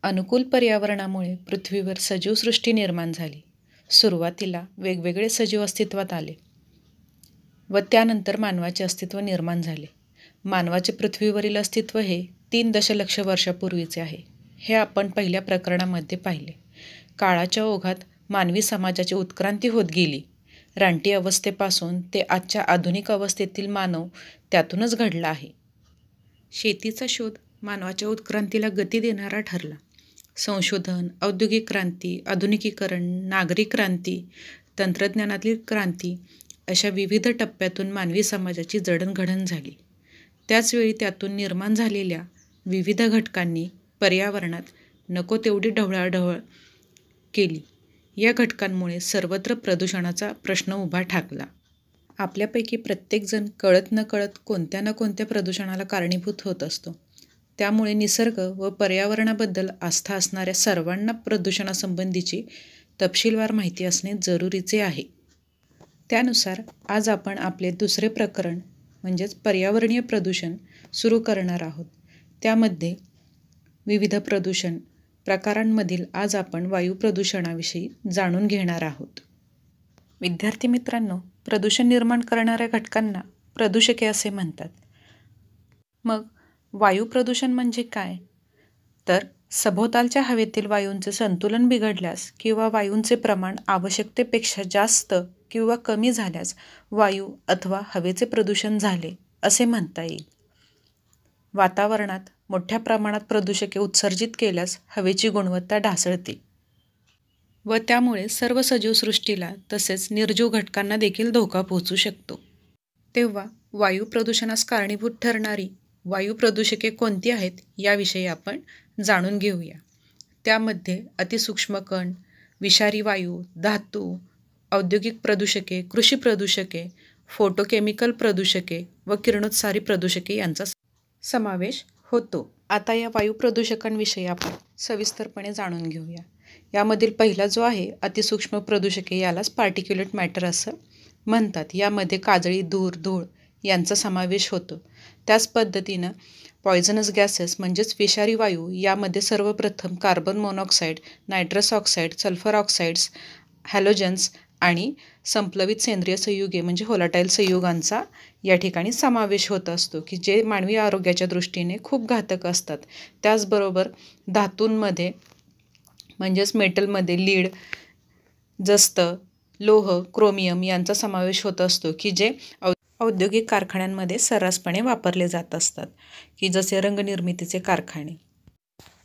अनुकूल पर्यावरणामुळे पृथ्वीवर सजीवसृष्टी निर्माण झाली. सुरुवातीला वेगवेगळे सजीव अस्तित्वात आले व त्यानंतर मानवाचे अस्तित्व निर्माण झाले. मानवाचे पृथ्वीवरील अस्तित्व हे 3 दशलक्ष वर्षापूर्वीचे आहे. हे आपण पहिल्या प्रकरणामध्ये पाहिले. काळाच्या ओघात मानवी समाजाची उत्क्रांती होत गेली. रानटी अवस्थेपासून ते आजच्या आधुनिक अवस्थेतील मानव त्यातूनच घडला आहे. शेतीचा शोध मानवाच्या उत्क्रांतीला गती देणारा ठरला. संशोधन, औद्योगिक क्रांती, आधुनिकीकरण, नागरी क्रांती, तंत्रज्ञानातील क्रांती अशा विविध टप्प्यातून मानवी समाजाची जडणघडण झाली. त्याचवेळी त्यातून निर्माण झालेल्या विविध घटकांनी पर्यावरणात नको तेवढी ढवळाढवळ केली. या घटकांमुळे सर्वत्र प्रदूषणाचा प्रश्न उभा ठाकला. आपल्यापैकी प्रत्येकजण कळत नकळत कोणत्या ना कोणत्या प्रदूषणाला कारणीभूत होत असतो. त्यामुळे निसर्ग व पर्यावरणाबद्दल आस्था असणाऱ्या सर्वांना प्रदूषणासंबंधीची तपशीलवार माहिती असणे जरुरीचे आहे. त्यानुसार आज आपण आपले दुसरे प्रकरण म्हणजेच पर्यावरणीय प्रदूषण सुरू करणार आहोत. त्यामध्ये विविध प्रदूषण प्रकारांमधील आज आपण वायू प्रदूषणाविषयी जाणून घेणार आहोत. विद्यार्थी मित्रांनो, प्रदूषण निर्माण करणाऱ्या घटकांना प्रदूषके असे म्हणतात. मग वायू प्रदूषण म्हणजे काय? तर सभोवतालच्या हवेतील वायूंचे संतुलन बिघडल्यास किंवा वायूंचे प्रमाण आवश्यकतेपेक्षा जास्त किंवा कमी झाल्यास वायू अथवा हवेचे प्रदूषण झाले असे म्हणता येईल. वातावरणात मोठ्या प्रमाणात प्रदूषके उत्सर्जित केल्यास हवेची गुणवत्ता ढासळते व त्यामुळे सर्व सजीवसृष्टीला तसेच निर्जीव घटकांना देखील धोका पोहोचू शकतो. तेव्हा वायू प्रदूषणास कारणीभूत ठरणारी वायू प्रदूषके कोणती आहेत याविषयी आपण जाणून घेऊया. त्यामध्ये अतिसूक्ष्म कण, विषारी वायू, धातू, औद्योगिक प्रदूषके, कृषी प्रदूषके, फोटोकेमिकल प्रदूषके व किरणोत्सारी प्रदूषके यांचा समावेश होतो. आता या वायू प्रदूषकांविषयी आपण सविस्तरपणे जाणून घेऊया. यामधील पहिला जो आहे अतिसूक्ष्म प्रदूषके, यालाच पार्टिक्युलेट मॅटर असं म्हणतात. यामध्ये काजळी, धूळ यांचा समावेश होतो. त्याच पद्धतीनं पॉयझनस गॅसेस म्हणजेच विषारी वायू, यामध्ये सर्वप्रथम carbon monoxide, nitrous oxide, sulphur oxides, halogens आणि संप्लवित सेंद्रिय संयुगे म्हणजे व्होलाटाईल संयुगांचा या ठिकाणी समावेश होत असतो की जे मानवी आरोग्याच्या दृष्टीने खूप घातक असतात. त्याचबरोबर धातूंमध्ये म्हणजेच मेटलमध्ये लीड, जस्त, लोह, क्रोमियम यांचा समावेश होत असतो की जे औद्योगिक कारखान्यांमध्ये सर्रासपणे वापरले जात असतात की जसे रंगनिर्मितीचे कारखाने.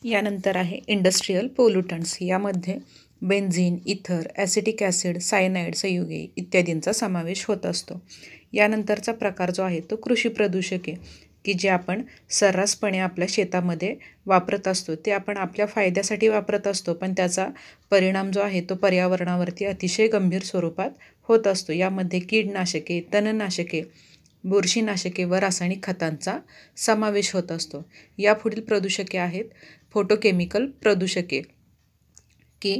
यानंतर आहे इंडस्ट्रीयल पोल्युटंट्स. यामध्ये बेन्झीन, इथर, ॲसिटिक ॲसिड, सायनाईड संयुगे इत्यादींचा समावेश होत असतो. यानंतरचा प्रकार जो आहे तो कृषी प्रदूषके की जे आपण सर्रासपणे आपल्या शेतामध्ये वापरत असतो. ते आपण आपल्या फायद्यासाठी वापरत असतो, पण त्याचा परिणाम जो आहे तो पर्यावरणावरती अतिशय गंभीर स्वरूपात होत असतो. यामध्ये कीडनाशके, तणनाशके, बुरशीनाशके व रासायनिक खतांचा समावेश होत असतो. यापुढील प्रदूषके आहेत फोटोकेमिकल प्रदूषके की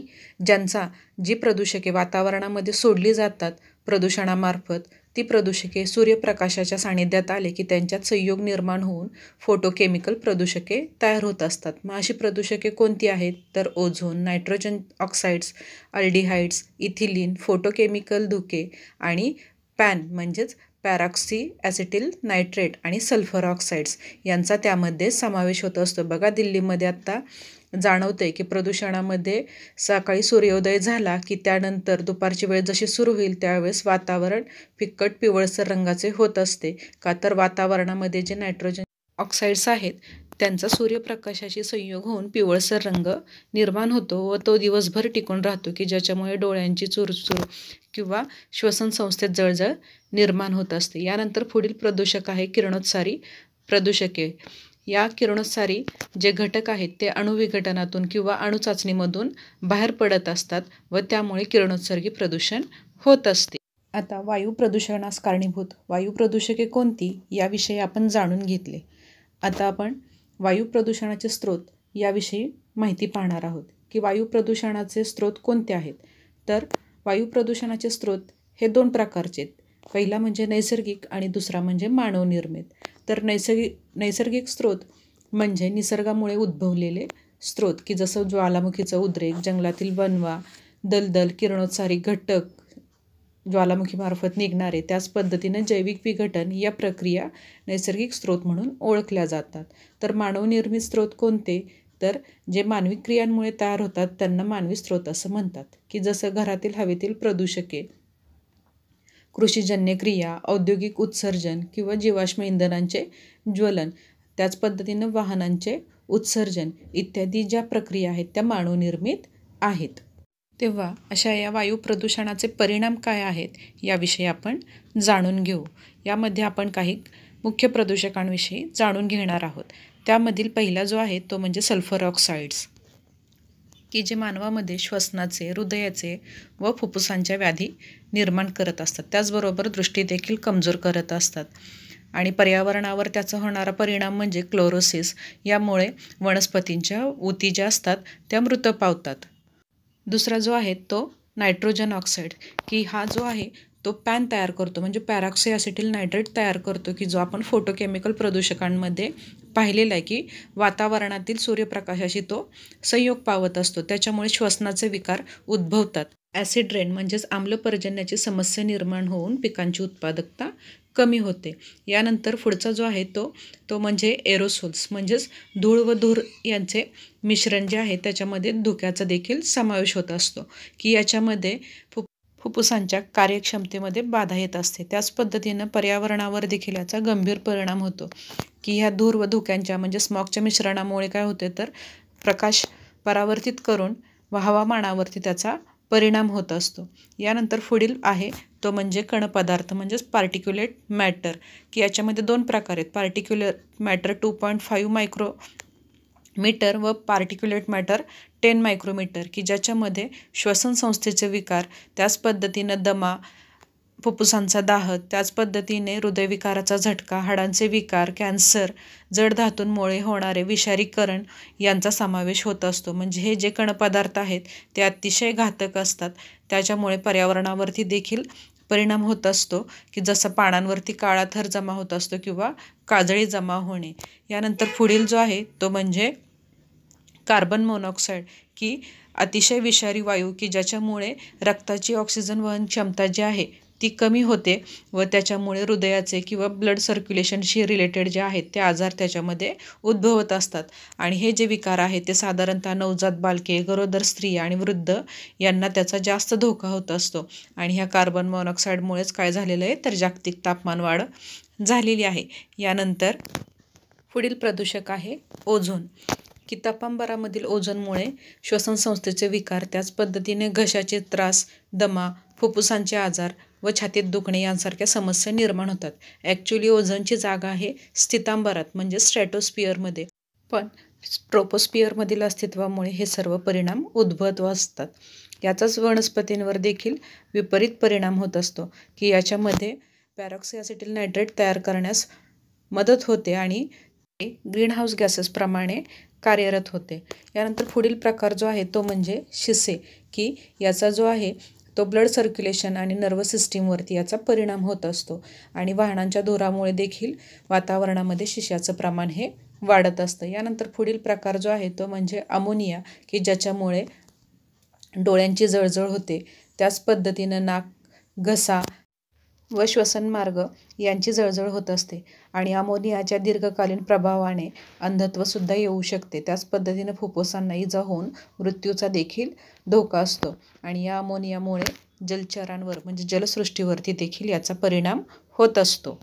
जी प्रदूषके वातावरणामध्ये सोडली जातात प्रदूषणामार्फत, ती प्रदूषके सूर्यप्रकाशाच्या सानिध्यात आले की त्यांच्यात संयोग निर्माण होऊन फोटोकेमिकल प्रदूषके तयार होत असतात. मग अशी प्रदूषके कोणती आहेत? तर ozone, nitrogen oxides, aldehydes, ethylene, photochemical धुके आणि पॅन म्हणजेच पॅरॉक्सी ॲसिटिल नायट्रेट आणि सल्फर ऑक्साईड्स यांचा त्यामध्ये समावेश होत असतो. बघा, दिल्लीमध्ये आत्ता जाणवतंय की प्रदूषणामध्ये सकाळी सूर्योदय झाला की त्यानंतर दुपारची वेळ जशी सुरू होईल त्यावेळेस वातावरण फिक्कट पिवळसर रंगाचे होत असते. का तर वातावरणामध्ये जे नायट्रोजन ऑक्साईड्स आहेत त्यांचा सूर्यप्रकाशाशी संयोग होऊन पिवळसर रंग निर्माण होतो व तो दिवसभर टिकून राहतो की ज्याच्यामुळे डोळ्यांची चुरचूर किंवा श्वसन संस्थेत जळजळ निर्माण होत असते. यानंतर पुढील प्रदूषक आहे किरणोत्सारी प्रदूषके. या किरणोत्सारी जे घटक आहेत ते अणुविघटनातून किंवा अणुचाचणीमधून बाहेर पडत असतात व त्यामुळे किरणोत्सर्गी प्रदूषण होत असते. आता वायू प्रदूषणास कारणीभूत वायू प्रदूषके कोणती याविषयी आपण जाणून घेतले. आता आपण वायू प्रदूषणाचे स्रोत याविषयी माहिती पाहणार आहोत की वायू प्रदूषणाचे स्रोत कोणते आहेत. तर वायू प्रदूषणाचे स्रोत हे 2 प्रकारचे आहेत. पहिला म्हणजे नैसर्गिक आणि दुसरा म्हणजे मानवनिर्मित. तर नैसर्गिक स्रोत म्हणजे निसर्गामुळे उद्भवलेले स्रोत की जसं ज्वालामुखीचा उद्रेक, जंगलातील वणवा, दलदल, किरणोत्सारी घटक ज्वालामुखीमार्फत निघणारे, त्याच पद्धतीने जैविक विघटन या प्रक्रिया नैसर्गिक स्रोत म्हणून ओळखल्या जातात. तर मानवनिर्मित स्रोत कोणते? तर जे मानवी क्रियांमुळे तयार होतात त्यांना मानवी स्रोत असं म्हणतात. की जसं घरातील हवेतील प्रदूषके, कृषीजन्य क्रिया, औद्योगिक उत्सर्जन किंवा जीवाश्म इंधनांचे ज्वलन, त्याच पद्धतीनं वाहनांचे उत्सर्जन इत्यादी ज्या प्रक्रिया आहेत त्या मानवनिर्मित आहेत. तेव्हा अशा या वायू प्रदूषणाचे परिणाम काय आहेत याविषयी आपण जाणून घेऊ. यामध्ये आपण काही मुख्य प्रदूषकांविषयी जाणून घेणार आहोत. त्यामधील पहिला जो आहे तो म्हणजे सल्फर ऑक्साईड्स, की जे मानवामध्ये श्वसनाचे, हृदयाचे व फुफ्फुसांच्या व्याधी निर्माण करत असतात. त्याचबरोबर दृष्टी देखील कमजोर करत असतात. आणि पर्यावरणावर त्याचा होणारा परिणाम म्हणजे क्लोरोसिस. यामुळे वनस्पतींच्या ऊती ज्या असतात त्या मृत पावतात. दुसरा जो आहे तो नायट्रोजन ऑक्साईड, की हा जो आहे तो पॅन तयार करतो, म्हणजे पॅरॉक्सी ॲसिटिल नायट्रेट तयार करतो, की जो आपण फोटोकेमिकल प्रदूषकांमध्ये पाहिलेला आहे, की वातावरणातील सूर्यप्रकाशाशी तो संयोग पावत असतो. त्याच्यामुळे श्वसनाचे विकार उद्भवतात. ॲसिड रेन म्हणजेच आम्लपर्जन्याची समस्या निर्माण होऊन पिकांची उत्पादकता कमी होते. यानंतर पुढचा जो आहे तो म्हणजे एरोसोल्स, म्हणजेच धूळ व धूर यांचे मिश्रण जे आहे त्याच्यामध्ये धुक्याचा देखील समावेश होत असतो, की याच्यामध्ये फुफ्फुसांच्या कार्यक्षमतेमध्ये बाधा येत असते. त्याच पद्धतीनं पर्यावरणावर देखील याचा गंभीर परिणाम होतो, की ह्या धूर व धुक्यांच्या म्हणजे स्मॉगच्या मिश्रणामुळे काय होते तर प्रकाश परावर्तित करून हवामानावरती त्याचा परिणाम होत असतो. यानंतर पुढील आहे तो म्हणजे कणपदार्थ, म्हणजेच पार्टिक्युलेट मॅटर, की याच्यामध्ये 2 प्रकार आहेत. पार्टिक्युलेट मॅटर 2.5 मायक्रोमीटर व पार्टिक्युलेट मॅटर 10 मायक्रोमीटर, की ज्याच्यामध्ये श्वसन संस्थेचे विकार, त्याच पद्धतीनं दमा, फुफ्फुसांचा दाह, त्याच पद्धतीने हृदयविकाराचा झटका, हाडांचे विकार, कॅन्सर, जड धातूंमुळे होणारे विषारीकरण यांचा समावेश होत असतो. म्हणजे हे जे कणपदार्थ आहेत ते अतिशय घातक असतात. त्याच्यामुळे पर्यावरणावरती देखील परिणाम होत असतो, की जसं पानांवरती काळा थर जमा होत असतो किंवा काजळी जमा होणे. यानंतर पुढील जो आहे तो म्हणजे कार्बन मोनॉक्साईड, की अतिशय विषारी वायू, की ज्याच्यामुळे रक्ताची ऑक्सिजन वहन क्षमता जी आहे ती कमी होते व त्याच्यामुळे हृदयाचे किंवा ब्लड सर्क्युलेशनशी रिलेटेड जे आहेत ते आजार त्याच्यामध्ये उद्भवत असतात. आणि हे जे विकार आहेत ते साधारणतः नवजात बालके, गरोदर स्त्रिया आणि वृद्ध यांना त्याचा जास्त धोका होत असतो. आणि ह्या कार्बन मोनॉक्साईडमुळेच काय झालेलं आहे तर जागतिक तापमान वाढ झालेली आहे. यानंतर पुढील प्रदूषक आहे ओझोन, की तापांबरामधील ओझोनमुळे श्वसनसंस्थेचे विकार, त्याच पद्धतीने घशाचे त्रास, दमा, फुफ्फुसांचे आजार व छातीत दुखणे यांसारख्या समस्या निर्माण होतात. ॲक्च्युली ओझोनची जागा आहे स्थितांबरात म्हणजे स्ट्रॅटोस्फिअरमध्ये, पण ट्रोपोस्फिअरमधील अस्तित्वामुळे हे सर्व परिणाम उद्भवत असतात. याचाच वनस्पतींवर देखील विपरीत परिणाम होत असतो, की याच्यामध्ये पॅरॉक्सी ॲसिटिल नायट्रेट तयार करण्यास मदत होते आणि ग्रीनहाऊस गॅसेसप्रमाणे कार्यरत होते. यानंतर पुढील प्रकार जो आहे तो म्हणजे शिसे, की याचा जो आहे तो ब्लड सर्क्युलेशन आणि नर्वस सिस्टीमवरती याचा परिणाम होत असतो. आणि वाहनांच्या धुरामुळे देखील वातावरणामध्ये शिशाचं प्रमाण हे वाढत असतं. यानंतर पुढील प्रकार जो आहे तो म्हणजे अमोनिया, की ज्याच्यामुळे डोळ्यांची जळजळ होते. त्याच पद्धतीनं नाक, घसा व श्वसनमार्ग यांची जळजळ होत असते. आणि अमोनियाच्या दीर्घकालीन प्रभावाने अंधत्वसुद्धा येऊ शकते. त्याच पद्धतीनं फुफ्फुसांना इजा होऊन मृत्यूचा देखील धोका असतो. आणि या अमोनियामुळे जलचरांवर म्हणजे जलसृष्टीवरती देखील याचा परिणाम होत असतो.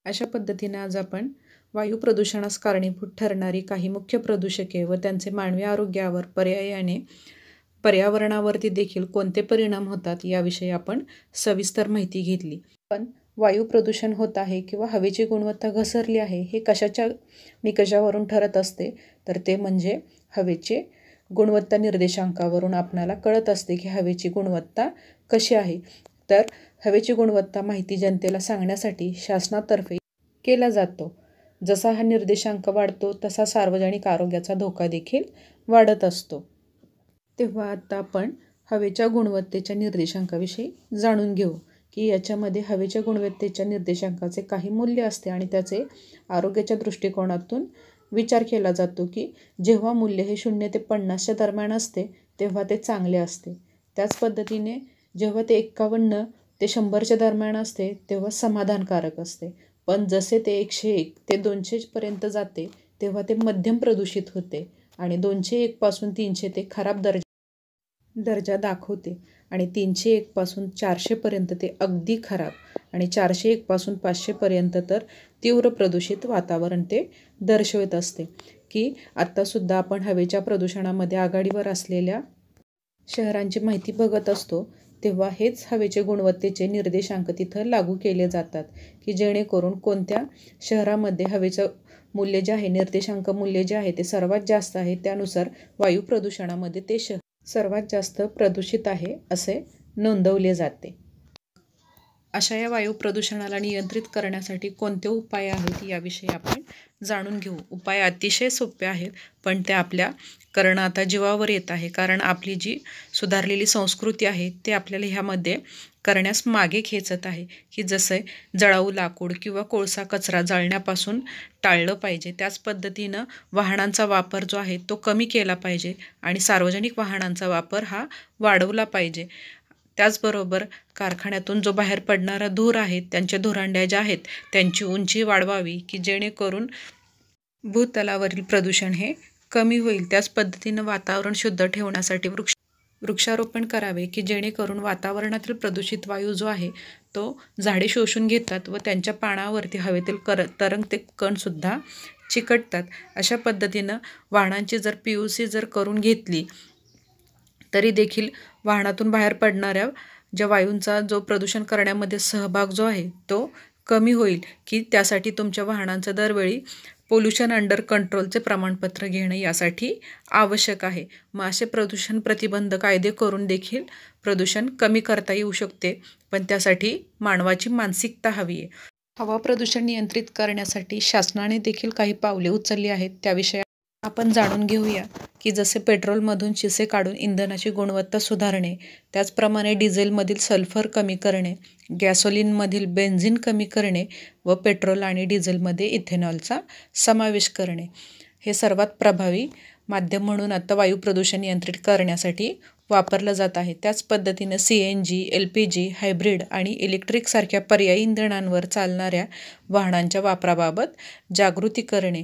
अशा पद्धतीने आज आपण वायू प्रदूषणास कारणीभूत ठरणारी काही मुख्य प्रदूषके व त्यांचे मानवी आरोग्यावर पर्यायाने पर्यावरणावरती देखील कोणते परिणाम होतात याविषयी आपण सविस्तर माहिती घेतली. पण वायू प्रदूषण होत आहे किंवा हवेची गुणवत्ता घसरली आहे हे कशाच्या निकषावरून ठरत असते तर ते म्हणजे हवेचे गुणवत्ता निर्देशांकावरून आपणाला कळत असते की हवेची गुणवत्ता कशी आहे. तर हवेची गुणवत्ता माहिती जनतेला सांगण्यासाठी शासनातर्फे केला जातो. जसा हा निर्देशांक वाढतो तसा सार्वजनिक आरोग्याचा धोका देखील वाढत असतो. तेव्हा आता आपण हवेच्या गुणवत्तेच्या निर्देशांकाविषयी जाणून घेऊ, की याच्यामध्ये हवेच्या गुणवत्तेच्या निर्देशांकाचे काही मूल्य असते आणि त्याचे आरोग्याच्या दृष्टिकोनातून विचार केला जातो की जेव्हा मूल्य हे 0 ते 50च्या दरम्यान असते तेव्हा ते चांगले असते. त्याच पद्धतीने जेव्हा ते 51 ते 100च्या दरम्यान असते तेव्हा समाधानकारक असते. पण जसे ते 101 ते 200पर्यंत जाते तेव्हा ते मध्यम प्रदूषित होते आणि 201 पासून 300 ते खराब दर्जा दाखवते आणि 301 पासून 400पर्यंत ते अगदी खराब आणि 401 पासून 500पर्यंत तर तीव्र प्रदूषित वातावरण ते दर्शवत असते. की आत्तासुद्धा आपण हवेच्या प्रदूषणामध्ये आघाडीवर असलेल्या शहरांची माहिती बघत असतो तेव्हा हेच हवेचे गुणवत्तेचे निर्देशांक तिथं लागू केले जातात की जेणेकरून कोणत्या शहरामध्ये हवेचं मूल्य जे आहे, निर्देशांक मूल्य जे आहे ते सर्वात जास्त आहे, त्यानुसार वायू प्रदूषणामध्ये ते शहर सर्वात जास्त प्रदूषित आहे असे नोंदवले जाते. अशा या वायू प्रदूषणाला नियंत्रित करण्यासाठी कोणते उपाय आहेत याविषयी आपण जाणून घेऊ. उपाय अतिशय सोपे आहेत पण ते आपल्या करणं आता जीवावर येत आहे, कारण आपली जी सुधारलेली संस्कृती आहे ते आपल्याला ह्यामध्ये करण्यास मागे खेचत आहे. की जसं जळाऊ लाकूड किंवा कोळसा कचरा जाळण्यापासून टाळलं पाहिजे. त्याच पद्धतीनं वाहनांचा वापर जो आहे तो कमी केला पाहिजे आणि सार्वजनिक वाहनांचा वापर हा वाढवला पाहिजे. त्याचबरोबर कारखान्यातून जो बाहेर पडणारा धूर आहे, त्यांच्या धुरांड्या ज्या आहेत त्यांची उंची वाढवावी की जेणेकरून भूतलावरील प्रदूषण हे कमी होईल. त्याच पद्धतीनं वातावरण शुद्ध ठेवण्यासाठी वृक्षारोपण करावे की जेणेकरून वातावरणातील प्रदूषित वायू जो आहे तो झाडे शोषून घेतात व त्यांच्या पानावरती हवेतील तरंगते कणसुद्धा चिकटतात. अशा पद्धतीनं वाहनांची जर PUC जर करून घेतली तरी देखील वाहनातून बाहेर पडणाऱ्या ज्या वायूंचा जो प्रदूषण करण्यामध्ये सहभाग जो आहे तो कमी होईल. की त्यासाठी तुमच्या वाहनांचं दरवेळी पोल्युशन अंडर कंट्रोलचे प्रमाणपत्र घेणं यासाठी आवश्यक आहे. मग असे प्रदूषण प्रतिबंध कायदे करून देखील प्रदूषण कमी करता येऊ शकते, पण त्यासाठी मानवाची मानसिकता हवी आहे. हवा प्रदूषण नियंत्रित करण्यासाठी शासनाने देखील काही पावले उचलली आहेत, त्याविषयी आपण जाणून घेऊया. की जसे पेट्रोलमधून शिसे काढून इंधनाची गुणवत्ता सुधारणे, त्याचप्रमाणे डिझेलमधील सल्फर कमी करणे, गॅसोलिनमधील बेन्झिन कमी करणे व पेट्रोल आणि डिझेलमध्ये इथेनॉलचा समावेश करणे हे सर्वात प्रभावी माध्यम म्हणून आता वायू प्रदूषण नियंत्रित करण्यासाठी वापरलं जात आहे. त्याच पद्धतीनं CNG, LPG, हायब्रिड आणि इलेक्ट्रिकसारख्या पर्यायी इंधनांवर चालणाऱ्या वाहनांच्या वापराबाबत जागृती करणे,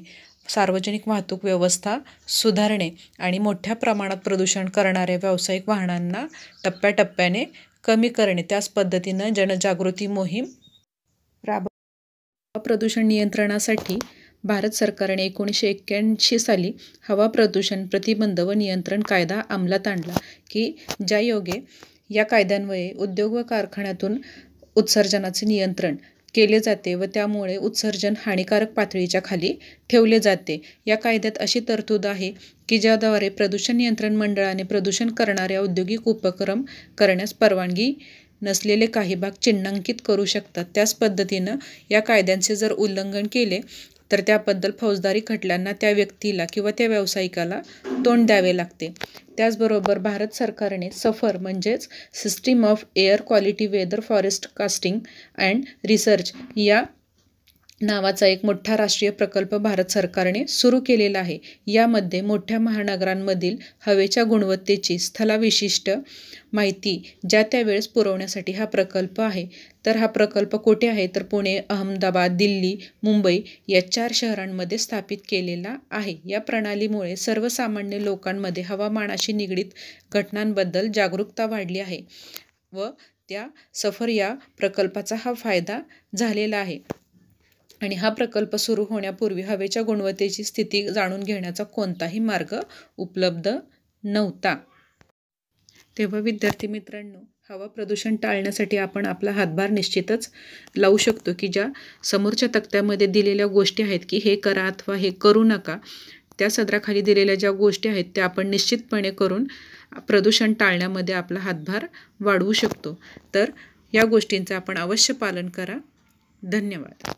सार्वजनिक वाहतूक व्यवस्था सुधारणे आणि मोठ्या प्रमाणात प्रदूषण करणाऱ्या व्यावसायिक वाहनांना टप्प्याटप्प्याने कमी करणे, त्याच पद्धतीनं जनजागृती मोहीम राबवणे. प्रदूषण नियंत्रणासाठी भारत सरकारने 1981 साली हवा प्रदूषण प्रतिबंध व नियंत्रण कायदा अंमलात आणला. की ज्यायोगे या कायद्यान्वये उद्योग व कारखान्यातून उत्सर्जनाचे नियंत्रण केले जाते व त्यामुळे उत्सर्जन हानिकारक पातळीच्या खाली ठेवले जाते. या कायद्यात अशी तरतूद आहे की ज्याद्वारे प्रदूषण नियंत्रण मंडळाने प्रदूषण करणाऱ्या औद्योगिक उपक्रम करण्यास परवानगी नसलेले काही भाग चिन्हांकित करू शकतात. त्याच पद्धतीनं या कायद्यांचे जर उल्लंघन केले तर त्याबद्दल फौजदारी खटल्यांना त्या व्यक्तीला किंवा त्या व्यावसायिकाला तोंड द्यावे लागते. त्याचबरोबर भारत सरकारने सफर म्हणजेच system of air quality weather forecasting and research या नावाचा एक मोठा राष्ट्रीय प्रकल्प भारत सरकारने सुरू केलेला आहे. यामध्ये मोठ्या महानगरांमधील हवेच्या गुणवत्तेची स्थलाविशिष्ट माहिती ज्या त्यावेळेस पुरवण्यासाठी हा प्रकल्प आहे. तर हा प्रकल्प कुठे आहे तर पुणे, अहमदाबाद, दिल्ली, मुंबई या 4 शहरांमध्ये स्थापित केलेला आहे. या प्रणालीमुळे सर्वसामान्य लोकांमध्ये हवामानाशी निगडीत घटनांबद्दल जागरूकता वाढली आहे व त्या सफर या प्रकल्पाचा हा फायदा झालेला आहे. आणि हा प्रकल्प सुरू होण्यापूर्वी हवेच्या गुणवत्तेची स्थिती जाणून घेण्याचा कोणताही मार्ग उपलब्ध नव्हता. तेव्हा विद्यार्थी मित्रांनो, हवा प्रदूषण टाळण्यासाठी आपण आपला हातभार निश्चितच लावू शकतो. की ज्या समोरच्या तक्त्यामध्ये दिलेल्या गोष्टी आहेत की हे करा अथवा हे करू नका, त्या सदराखाली दिलेल्या ज्या गोष्टी आहेत त्या आपण निश्चितपणे करून प्रदूषण टाळण्यामध्ये आपला हातभार वाढवू शकतो. तर या गोष्टींचं आपण अवश्य पालन करा. धन्यवाद.